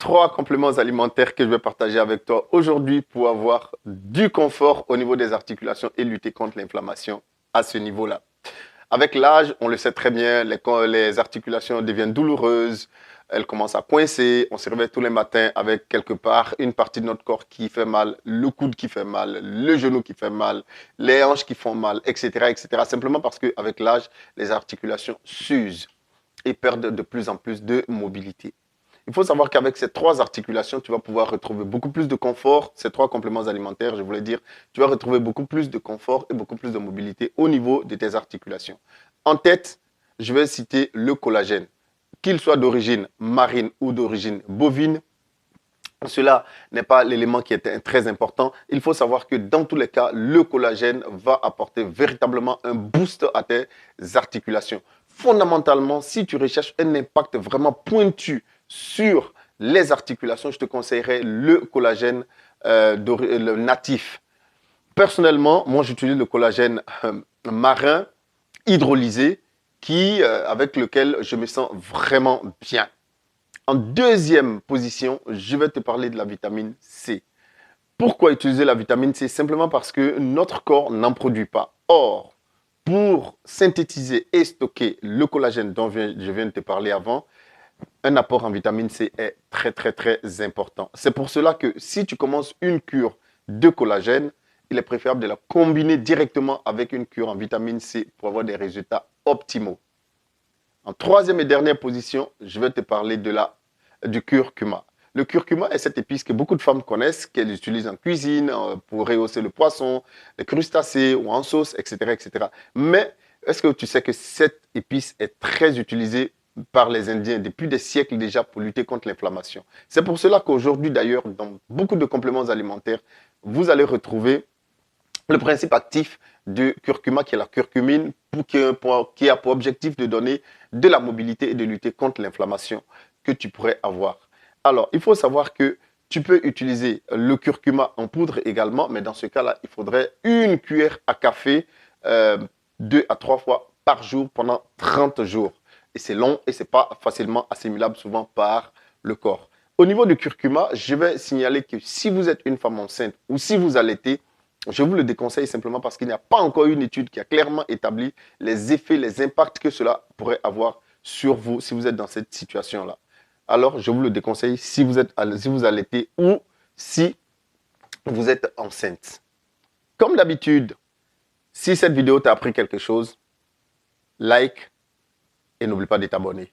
3 compléments alimentaires que je vais partager avec toi aujourd'hui pour avoir du confort au niveau des articulations et lutter contre l'inflammation à ce niveau-là. Avec l'âge, on le sait très bien, les articulations deviennent douloureuses, elles commencent à coincer, on se réveille tous les matins avec quelque part une partie de notre corps qui fait mal, le coude qui fait mal, le genou qui fait mal, les hanches qui font mal, etc., etc. Simplement parce qu'avec l'âge, les articulations s'usent et perdent de plus en plus de mobilité. Il faut savoir qu'avec ces 3 articulations, tu vas pouvoir retrouver beaucoup plus de confort. Ces 3 compléments alimentaires, je voulais dire, tu vas retrouver beaucoup plus de confort et beaucoup plus de mobilité au niveau de tes articulations. En tête, je vais citer le collagène. Qu'il soit d'origine marine ou d'origine bovine, cela n'est pas l'élément qui est très important. Il faut savoir que dans tous les cas, le collagène va apporter véritablement un boost à tes articulations. Fondamentalement, si tu recherches un impact vraiment pointu sur les articulations, je te conseillerais le collagène le natif. Personnellement, moi j'utilise le collagène marin hydrolysé avec lequel je me sens vraiment bien. En deuxième position, je vais te parler de la vitamine C. Pourquoi utiliser la vitamine C? Simplement parce que notre corps n'en produit pas. Or, pour synthétiser et stocker le collagène dont je viens de te parler avant, un apport en vitamine C est très, très, très important. C'est pour cela que si tu commences une cure de collagène, il est préférable de la combiner directement avec une cure en vitamine C pour avoir des résultats optimaux. En troisième et dernière position, je vais te parler du curcuma. Le curcuma est cette épice que beaucoup de femmes connaissent, qu'elles utilisent en cuisine pour rehausser le poisson, les crustacés ou en sauce, etc., etc. Mais est-ce que tu sais que cette épice est très utilisée par les Indiens depuis des siècles déjà pour lutter contre l'inflammation? C'est pour cela qu'aujourd'hui, d'ailleurs, dans beaucoup de compléments alimentaires, vous allez retrouver le principe actif du curcuma, qui est la curcumine, qui a pour objectif de donner de la mobilité et de lutter contre l'inflammation que tu pourrais avoir. Alors, il faut savoir que tu peux utiliser le curcuma en poudre également, mais dans ce cas-là, il faudrait une cuillère à café 2 à 3 fois par jour pendant 30 jours. Et c'est long et ce n'est pas facilement assimilable souvent par le corps. Au niveau du curcuma, je vais signaler que si vous êtes une femme enceinte ou si vous allaitez, je vous le déconseille simplement parce qu'il n'y a pas encore une étude qui a clairement établi les effets, les impacts que cela pourrait avoir sur vous si vous êtes dans cette situation-là. Alors, je vous le déconseille si vous allaitez ou si vous êtes enceinte. Comme d'habitude, si cette vidéo t'a appris quelque chose, like et n'oublie pas de t'abonner.